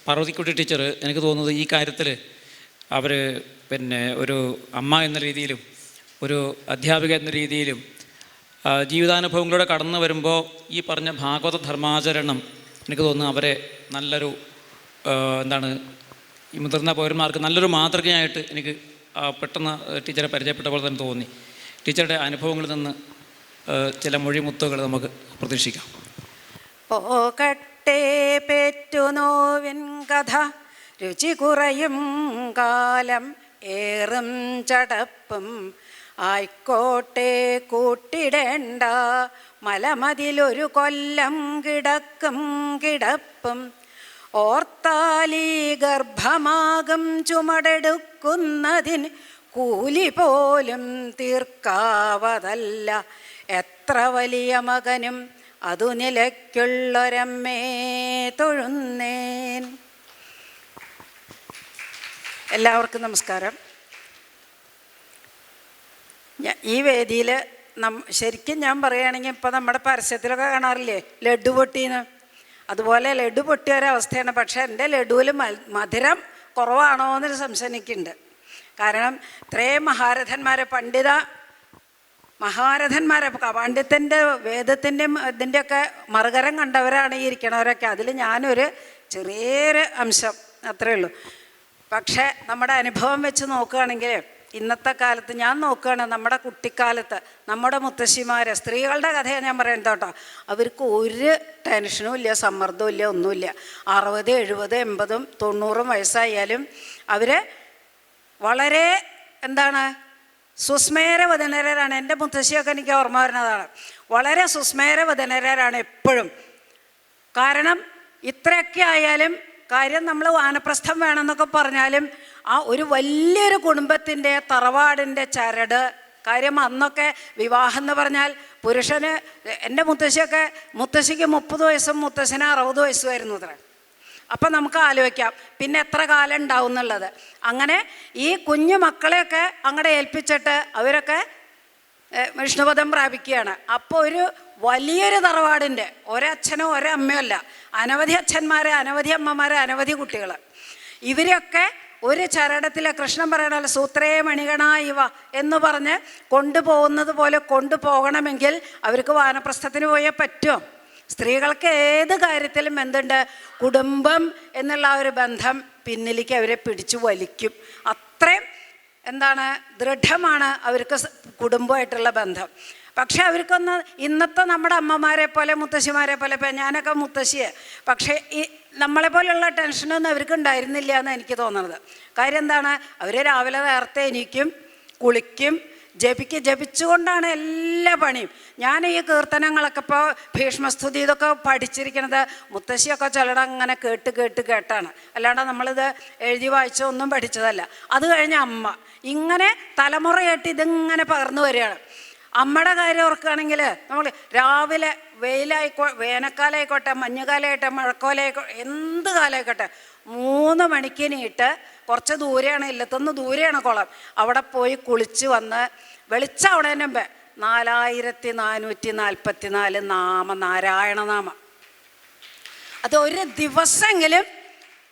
Parvathikutty teacher എനിക്ക് തോന്നുന്നത് ഈ കാര്യത്തിൽ അവർ ഒരു അമ്മ എന്ന രീതിയിലും ഒരു അധ്യാപിക എന്ന രീതിയിലും ജീവിതാനുഭവങ്ങളിലൂടെ കടന്നു വരുമ്പോൾ ഈ പറഞ്ഞ ഭാഗവത ധർമാചരണം എനിക്ക് തോന്നുന്നു അവരെ നല്ലൊരു ഈ മുതിർന്ന പൗരന്മാർക്ക് നല്ലൊരു മാതൃകയായിട്ട് എനിക്ക് പെട്ടെന്ന് ടീച്ചറെ പരിചയപ്പെട്ട പോലെ തന്നെ തോന്നി. ടീച്ചറുടെ അനുഭവങ്ങളിൽ നിന്ന് ചില മൊഴിമുത്തുകൾ നമുക്ക് പ്രതീക്ഷിക്കാം. പോകട്ടെ പെറ്റുനോവിൻ കഥ, രുചി കുറയും കാലം ഏറും ചടപ്പും, ആയിക്കോട്ടെ കൂട്ടിടേണ്ട മലമതിലൊരു കൊല്ലം കിടക്കും കിടപ്പും, ഓർത്താലീ ഗർഭമാകും ചുമടെടുക്കുന്നതിന് കൂലി പോലും തീർക്കാവതല്ല, എത്ര വലിയ മകനും അതു നിലയ്ക്കുള്ളൊരമ്മേ തൊഴുന്നേൻ. എല്ലാവർക്കും നമസ്കാരം. ഈ വേദിയിൽ ശരിക്കും ഞാൻ പറയുകയാണെങ്കിൽ ഇപ്പോൾ നമ്മുടെ പരസ്യത്തിലൊക്കെ കാണാറില്ലേ ലഡു പൊട്ടീന്ന്, അതുപോലെ ലഡു പൊട്ടിയ ഒരവസ്ഥയാണ്. പക്ഷേ എൻ്റെ ലഡുവിൽ മധുരം കുറവാണോ എന്നൊരു സംശയം എനിക്കുണ്ട്. കാരണം ഇത്രയും മഹാരഥന്മാരെ മഹാരഥന്മാരെ പാണ്ഡിത്യൻ്റെ വേദത്തിൻ്റെയും ഇതിൻ്റെയൊക്കെ മറുകരം കണ്ടവരാണ് ഈ ഇരിക്കണവരൊക്കെ. അതിൽ ഞാനൊരു ചെറിയൊരു അംശം അത്രയേ ഉള്ളൂ. പക്ഷേ നമ്മുടെ അനുഭവം വെച്ച് നോക്കുകയാണെങ്കിൽ ഇന്നത്തെ കാലത്ത് ഞാൻ നോക്കുകയാണ്, നമ്മുടെ കുട്ടിക്കാലത്ത് നമ്മുടെ മുത്തശ്ശിമാരെ, സ്ത്രീകളുടെ കഥയാണ് ഞാൻ പറയുന്നത് കേട്ടോ, അവർക്ക് ഒരു ടെൻഷനും ഇല്ല, സമ്മർദ്ദവും ഇല്ല, ഒന്നുമില്ല. 60, 70, 80, 90 വയസ്സായാലും അവർ വളരെ സുസ്മേരവദനരാണ്. എൻ്റെ മുത്തശ്ശിയൊക്കെ എനിക്ക് ഓർമ്മ വരുന്നതാണ്. വളരെ സുസ്മേരവദനരാണ് എപ്പോഴും. കാരണം ഇത്രയൊക്കെ ആയാലും കാര്യം നമ്മൾ വാനപ്രസ്ഥം വേണമെന്നൊക്കെ പറഞ്ഞാലും ആ ഒരു വലിയൊരു കുടുംബത്തിൻ്റെ തറവാടിൻ്റെ ചരട് കാര്യം. അന്നൊക്കെ വിവാഹം എന്ന് പറഞ്ഞാൽ പുരുഷന്, എൻ്റെ മുത്തശ്ശിക്ക് 30 വയസ്സും മുത്തശ്ശന് 60 വയസ്സുമായിരുന്നു അത്ര. അപ്പം നമുക്ക് ആലോചിക്കാം പിന്നെ എത്ര കാലം ഉണ്ടാവും എന്നുള്ളത്. അങ്ങനെ ഈ കുഞ്ഞു മക്കളെയൊക്കെ അങ്ങോട്ട് ഏൽപ്പിച്ചിട്ട് അവരൊക്കെ വിഷ്ണുപദം പ്രാപിക്കുകയാണ്. അപ്പോൾ ഒരു വലിയൊരു തറവാടിൻ്റെ ഒരച്ഛനോ ഒരമ്മയോ അല്ല, അനവധി അച്ഛന്മാർ, അനവധി അമ്മമാർ, അനവധി കുട്ടികൾ. ഇവരൊക്കെ ഒരു ചരടത്തിൽ കൃഷ്ണൻ പറയണല്ലോ സൂത്രേ മണികണ ഇവ എന്ന് പറഞ്ഞ് കൊണ്ടുപോകുന്നത് പോലെ കൊണ്ടുപോകണമെങ്കിൽ അവർക്ക് വാനപ്രസ്ഥത്തിന് പോയേ പറ്റുമോ? സ്ത്രീകൾക്ക് ഏത് കാര്യത്തിലും എന്തുണ്ട്, കുടുംബം എന്നുള്ള ഒരു ബന്ധം പിന്നിലേക്ക് അവരെ പിടിച്ചു വലിക്കും. അത്രയും ദൃഢമാണ് അവർക്ക് കുടുംബമായിട്ടുള്ള ബന്ധം. പക്ഷെ അവർക്കൊന്ന് ഇന്നത്തെ നമ്മുടെ അമ്മമാരെ പോലെ മുത്തശ്ശിമാരെ പോലെ, ഇപ്പം ഞാനൊക്കെ മുത്തശ്ശിയാണ്, പക്ഷേ ഈ നമ്മളെ പോലെയുള്ള ടെൻഷനൊന്നും അവർക്ക് ഉണ്ടായിരുന്നില്ല എന്ന് എനിക്ക് തോന്നുന്നത്. കാര്യം അവർ രാവിലെ നേരത്തെ എണീക്കും, കുളിക്കും, ജപിച്ചുകൊണ്ടാണ് എല്ലാ പണിയും. ഞാൻ ഈ കീർത്തനങ്ങളൊക്കെ ഇപ്പോൾ ഭീഷ്മസ്തുതി ഇതൊക്കെ പഠിച്ചിരിക്കണത് മുത്തശ്ശിയൊക്കെ ചിലടം അങ്ങനെ കേട്ടാണ്, അല്ലാണ്ട് നമ്മളിത് എഴുതി വായിച്ചോ ഒന്നും പഠിച്ചതല്ല. അത് കഴിഞ്ഞ് അമ്മ ഇങ്ങനെ തലമുറയായിട്ട് ഇതിങ്ങനെ പകർന്നു വരികയാണ്. അമ്മയുടെ കാര്യം ഓർക്കുകയാണെങ്കിൽ നമ്മൾ രാവിലെ വേനൽക്കാലമായിക്കോട്ടെ, മഞ്ഞുകാലമായിട്ടെ, മഴക്കാലമായിക്കോട്ടെ, എന്ത് കാലമായിക്കോട്ടെ 3 മണിക്ക് നീട്ട്, കുറച്ച് ദൂരെയാണ്, ഇല്ലത്തൊന്ന് ദൂരെയാണ് കുളം, അവിടെ പോയി കുളിച്ച് വന്ന് വെളിച്ചാവണേന് മുമ്പേ 4444 നാരായണനാമം. അത് ഒരു ദിവസമെങ്കിലും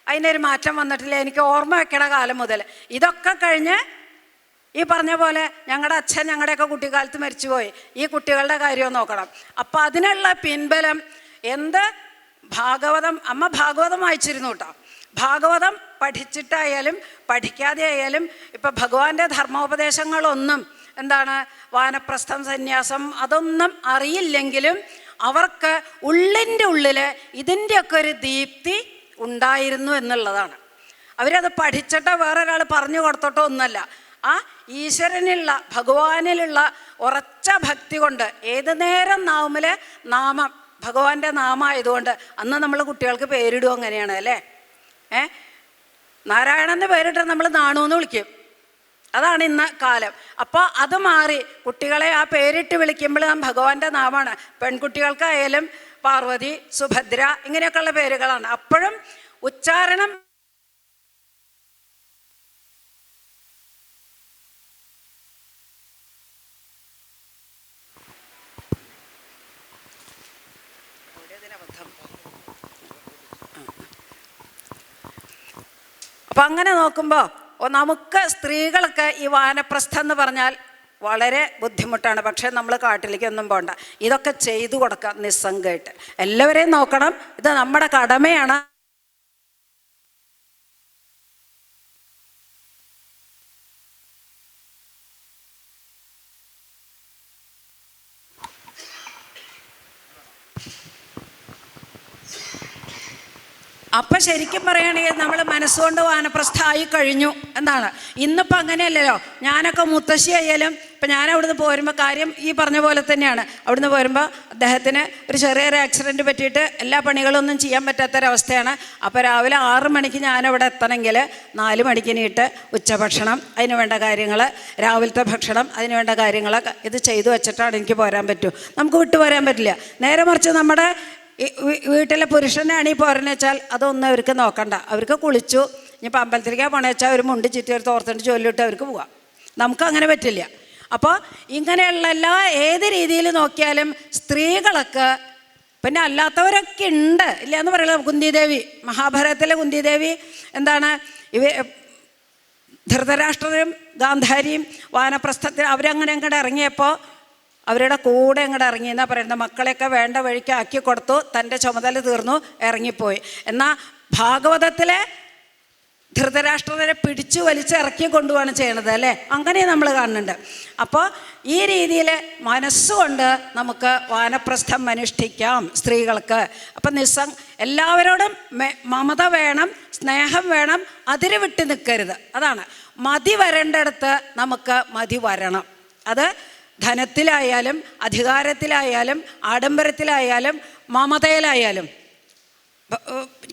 അതിനൊരു മാറ്റം വന്നിട്ടില്ല എനിക്ക് ഓർമ്മ വെക്കണ കാലം മുതൽ. ഇതൊക്കെ കഴിഞ്ഞ് ഈ പറഞ്ഞ പോലെ ഞങ്ങളുടെ അച്ഛൻ ഞങ്ങളുടെയൊക്കെ കുട്ടിക്കാലത്ത് മരിച്ചുപോയി. ഈ കുട്ടികളുടെ കാര്യം നോക്കണം. അപ്പം അതിനുള്ള പിൻബലം അമ്മ ഭാഗവതം വായിച്ചിരുന്നു കേട്ടോ. ഭാഗവതം പഠിച്ചിട്ടായാലും പഠിക്കാതെ ആയാലും ഇപ്പം ഭഗവാന്റെ ധർമ്മോപദേശങ്ങളൊന്നും വാനപ്രസ്ഥം, സന്യാസം അതൊന്നും അറിയില്ലെങ്കിലും അവർക്ക് ഉള്ളിൻ്റെ ഉള്ളിൽ ഇതിൻ്റെയൊക്കെ ഒരു ദീപ്തി ഉണ്ടായിരുന്നു എന്നുള്ളതാണ്. അവരത് പഠിച്ചിട്ടോ വേറൊരാൾ പറഞ്ഞു കൊടുത്തിട്ടോ ഒന്നല്ല, ആ ഈശ്വരനുള്ള ഭഗവാനിലുള്ള ഉറച്ച ഭക്തി കൊണ്ട് ഏത് നേരം നാമം ഭഗവാന്റെ നാമമായതുകൊണ്ട് അന്ന് നമ്മൾ കുട്ടികൾക്ക് പേരിടും അങ്ങനെയാണ് അല്ലേ. നാരായണൻ്റെ പേരിട്ട് നമ്മൾ നാണു എന്ന് വിളിക്കും, അതാണ് ഇന്ന് കാലം. അപ്പോൾ അത് മാറി കുട്ടികളെ ആ പേരിട്ട് വിളിക്കുമ്പോൾ ഭഗവാന്റെ നാമമാണ്. പെൺകുട്ടികൾക്കായാലും പാർവതി, സുഭദ്ര ഇങ്ങനെയൊക്കെയുള്ള പേരുകളാണ്. അപ്പോഴും ഉച്ചാരണം അപ്പം അങ്ങനെ നോക്കുമ്പോൾ നമുക്ക് സ്ത്രീകൾക്ക് ഈ വാനപ്രസ്ഥം എന്ന് പറഞ്ഞാൽ വളരെ ബുദ്ധിമുട്ടാണ്. പക്ഷേ നമ്മൾ കാട്ടിലേക്കൊന്നും പോകണ്ട, ഇതൊക്കെ ചെയ്തു കൊടുക്കാം നിസ്സംഗമായിട്ട്. എല്ലാവരെയും നോക്കണം, ഇത് നമ്മുടെ കടമയാണ്. അപ്പം ശരിക്കും പറയുകയാണെങ്കിൽ നമ്മൾ മനസ്സുകൊണ്ട് വാനപ്രസ്ഥമായി കഴിഞ്ഞു എന്നാണ്. ഇന്നിപ്പോൾ അങ്ങനെയല്ലല്ലോ. ഞാനൊക്കെ മുത്തശ്ശി ആയാലും ഇപ്പം ഞാൻ അവിടുന്ന് പോരുമ്പോൾ കാര്യം ഈ പറഞ്ഞ പോലെ തന്നെയാണ്. അവിടുന്ന് പോരുമ്പോൾ അദ്ദേഹത്തിന് ഒരു ചെറിയൊരു ആക്സിഡൻറ്റ് പറ്റിയിട്ട് എല്ലാ പണികളൊന്നും ചെയ്യാൻ പറ്റാത്തൊരവസ്ഥയാണ്. അപ്പോൾ രാവിലെ 6 മണിക്ക് ഞാനവിടെ എത്തണമെങ്കിൽ 4 മണിക്ക് നീട്ട് ഉച്ചഭക്ഷണം, അതിന് വേണ്ട കാര്യങ്ങൾ, രാവിലത്തെ ഭക്ഷണം, അതിന് വേണ്ട കാര്യങ്ങൾ ഇത് ചെയ്തു വെച്ചിട്ടാണ് എനിക്ക് പോരാൻ പറ്റൂ. നമുക്ക് വിട്ടു പോരാൻ പറ്റില്ല. നേരെ മറിച്ച് നമ്മുടെ വീട്ടിലെ പുരുഷനാണ് ഈ പോരെന്ന് വെച്ചാൽ അതൊന്നും അവർക്ക് നോക്കണ്ട. അവർക്ക് കുളിച്ചു, ഇനിയിപ്പോൾ അമ്പലത്തിലേക്കാണ് പോണെന്ന് വെച്ചാൽ ഒരു മുണ്ട് ചുറ്റി ഒരു തോർത്തിട്ട് ചൊല്ലിട്ട് അവർക്ക് പോവാം. നമുക്കങ്ങനെ പറ്റില്ല. അപ്പോൾ ഇങ്ങനെയുള്ള ഏത് രീതിയിൽ നോക്കിയാലും സ്ത്രീകൾക്ക്, പിന്നെ അല്ലാത്തവരൊക്കെ ഉണ്ട് ഇല്ല എന്ന് പറയുന്നത്. കുന്തിദേവി, മഹാഭാരതത്തിലെ കുന്തിദേവി എന്താണ്, ധൃതരാഷ്ട്രരും ഗാന്ധാരിയും വാനപ്രസ്ഥത്തിൽ അവരങ്ങനെ അങ്ങോട്ട് ഇറങ്ങിയപ്പോൾ അവരുടെ കൂടെ അങ്ങോട്ട് ഇറങ്ങിയെന്നാണ് പറയുന്നത്. മക്കളെയൊക്കെ വേണ്ട വഴിക്ക് ആക്കി കൊടുത്തു, തൻ്റെ ചുമതല തീർന്നു, ഇറങ്ങിപ്പോയി. എന്നാൽ ഭാഗവതത്തിലെ ധൃതരാഷ്ട്രരെ പിടിച്ചു വലിച്ചിറക്കി കൊണ്ടുപോവാണ് ചെയ്യണത് അല്ലേ, അങ്ങനെ നമ്മൾ കാണുന്നുണ്ട്. അപ്പോൾ ഈ രീതിയിൽ മനസ്സുകൊണ്ട് നമുക്ക് വാനപ്രസ്ഥം അനുഷ്ഠിക്കാം സ്ത്രീകൾക്ക്. അപ്പം എല്ലാവരോടും മമത വേണം, സ്നേഹം വേണം, അതിര് വിട്ട് നിൽക്കരുത്. അതാണ് മതി വരേണ്ടടുത്ത് നമുക്ക് മതി വരണം. അത് ധനത്തിലായാലും അധികാരത്തിലായാലും ആഡംബരത്തിലായാലും മമതയിലായാലും.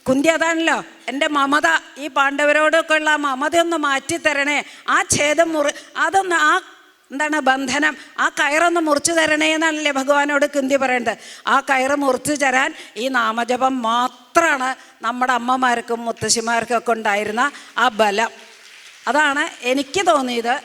കുന്തി അതാണല്ലോ, എൻ്റെ മമത, ഈ പാണ്ഡവരോടൊക്കെ ഉള്ള ആ മമതയൊന്ന് മാറ്റിത്തരണേ, ആ ഛേദം അതൊന്ന് എന്താണ് ബന്ധനം, ആ കയറൊന്ന് മുറിച്ചു തരണേ എന്നാണല്ലേ ഭഗവാനോട് കുന്തി പറയേണ്ടത്. ആ കയറ് മുറിച്ചു തരാൻ ഈ നാമജപം മാത്രമാണ് നമ്മുടെ അമ്മമാർക്കും മുത്തശ്ശിമാർക്കും ഒക്കെ ഉണ്ടായിരുന്ന ആ ബലം. അതാണ് എനിക്ക് തോന്നിയത്.